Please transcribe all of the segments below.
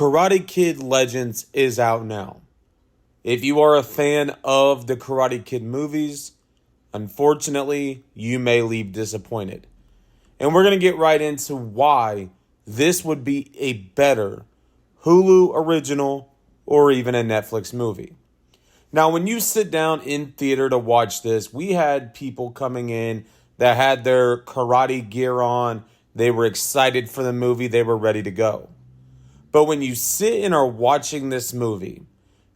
Karate Kid Legends is out now. If you are a fan of the Karate Kid movies, unfortunately, you may leave disappointed. And we're going to get right into why this would be a better Hulu original or even a Netflix movie. Now, when you sit down in theater to watch this, we had people coming in that had their karate gear on. They were excited for the movie. They were ready to go. But when you sit and are watching this movie,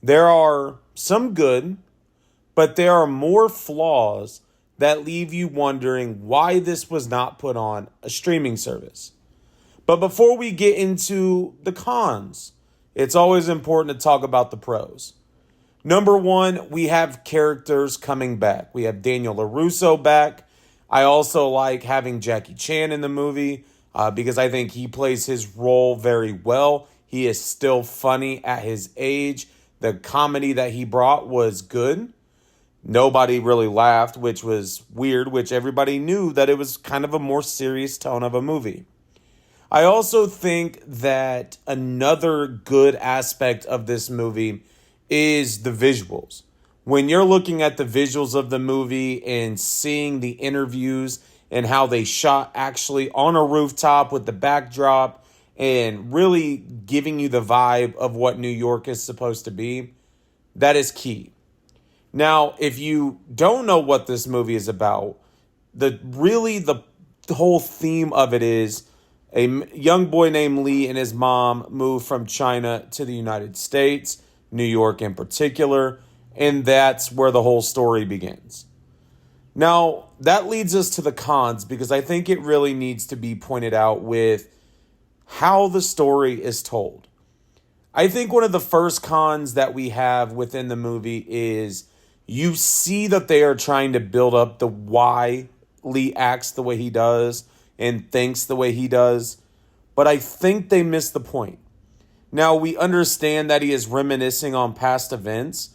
there are some good, but there are more flaws that leave you wondering why this was not put on a streaming service. But before we get into the cons, it's always important to talk about the pros. Number one, we have characters coming back. We have Daniel LaRusso back. I also like having Jackie Chan in the movie because I think he plays his role very well. He is still funny at his age. The comedy that he brought was good. Nobody really laughed, which was weird, which everybody knew that it was kind of a more serious tone of a movie. I also think that another good aspect of this movie is the visuals. When you're looking at the visuals of the movie and seeing the interviews and how they shot actually on a rooftop with the backdrop and really giving you the vibe of what New York is supposed to be, that is key. Now, if you don't know what this movie is about, the whole theme of it is a young boy named Lee and his mom moved from China to the United States, New York in particular, and that's where the whole story begins. Now, that leads us to the cons because I think it really needs to be pointed out with how the story is told. I think one of the first cons that we have within the movie is you see that they are trying to build up the why Lee acts the way he does and thinks the way he does, but I think they missed the point. Now, we understand that he is reminiscing on past events,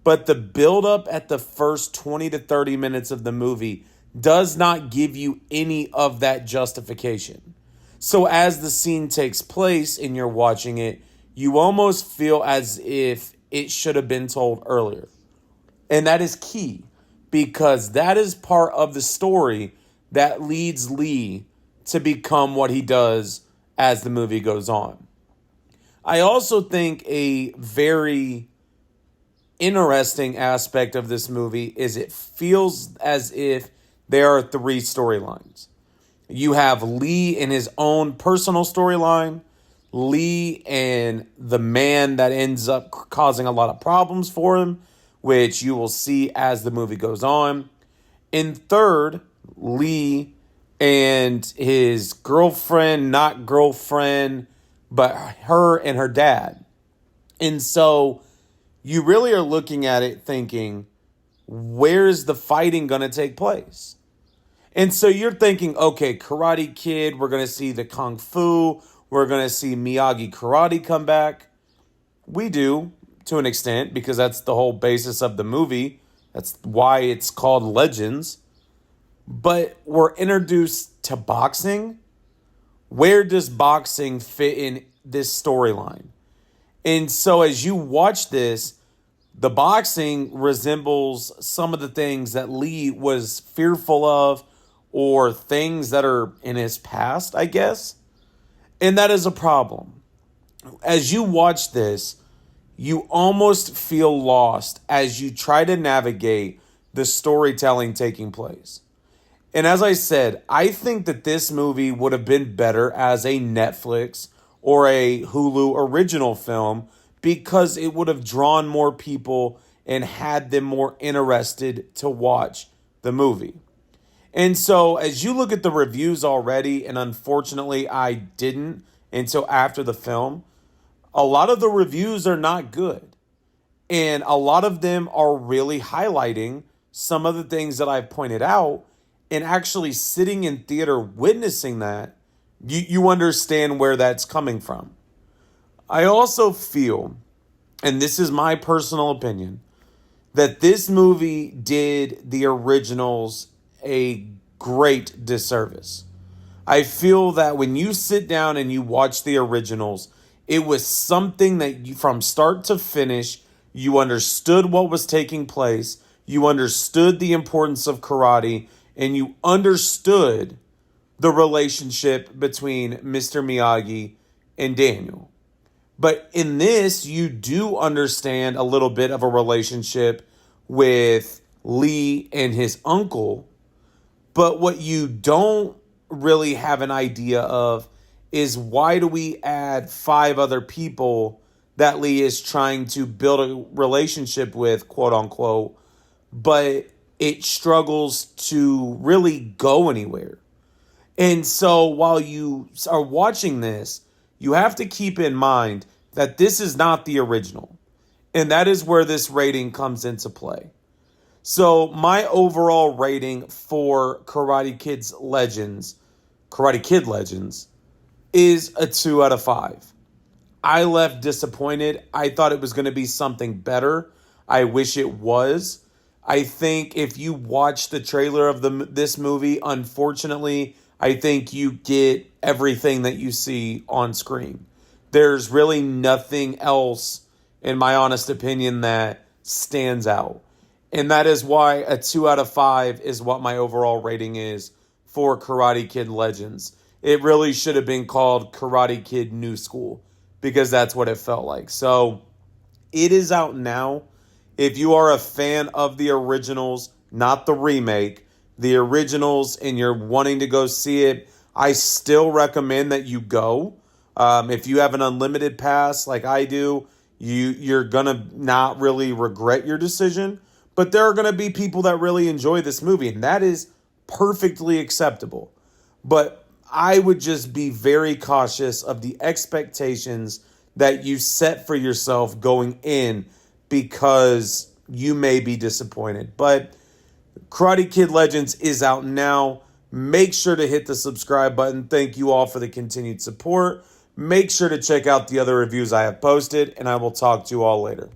but the build-up at the first 20 to 30 minutes of the movie does not give you any of that justification. So as the scene takes place and you're watching it, you almost feel as if it should have been told earlier. And that is key because that is part of the story that leads Lee to become what he does as the movie goes on. I also think a very interesting aspect of this movie is it feels as if there are three storylines. You have Lee in his own personal storyline, Lee and the man that ends up causing a lot of problems for him, which you will see as the movie goes on. And third, Lee and his girlfriend, not girlfriend, but her and her dad. And so you really are looking at it thinking, where's the fighting going to take place? And so you're thinking, okay, Karate Kid, we're going to see the Kung Fu, we're going to see Miyagi Karate come back. We do, to an extent, because that's the whole basis of the movie. That's why it's called Legends. But we're introduced to boxing. Where does boxing fit in this storyline? And so as you watch this, the boxing resembles some of the things that Lee was fearful of or things that are in his past, I guess. And that is a problem. As you watch this, you almost feel lost as you try to navigate the storytelling taking place. And as I said, I think that this movie would have been better as a Netflix or a Hulu original film because it would have drawn more people and had them more interested to watch the movie. And so as you look at the reviews already, and unfortunately I didn't until after the film, a lot of the reviews are not good. And a lot of them are really highlighting some of the things that I've pointed out, and actually sitting in theater witnessing that, you understand where that's coming from. I also feel, and this is my personal opinion, that this movie did the originals a great disservice. I feel that when you sit down and you watch the originals, It was something that you, from start to finish, you understood what was taking place, you understood the importance of karate, and you understood the relationship between Mr. Miyagi and Daniel. But in this, you do understand a little bit of a relationship with Lee and his uncle. But what you don't really have an idea of is why do we add 5 other people that Lee is trying to build a relationship with, quote unquote, but it struggles to really go anywhere. And so while you are watching this, you have to keep in mind that this is not the original. And that is where this rating comes into play. So my overall rating for Karate Kid Legends, is a 2 out of 5. I left disappointed. I thought it was going to be something better. I wish it was. I think if you watch the trailer of this movie, unfortunately, I think you get everything that you see on screen. There's really nothing else, in my honest opinion, that stands out. And that is why a 2 out of 5 is what my overall rating is for Karate Kid Legends. It really should have been called Karate Kid New School because that's what it felt like. So it is out now. If you are a fan of the originals, not the remake, the originals, and you're wanting to go see it, I still recommend that you go. If you have an unlimited pass like I do, you're going to not really regret your decision. But there are going to be people that really enjoy this movie, and that is perfectly acceptable. But I would just be very cautious of the expectations that you set for yourself going in because you may be disappointed. But Karate Kid Legends is out now. Make sure to hit the subscribe button. Thank you all for the continued support. Make sure to check out the other reviews I have posted, and I will talk to you all later.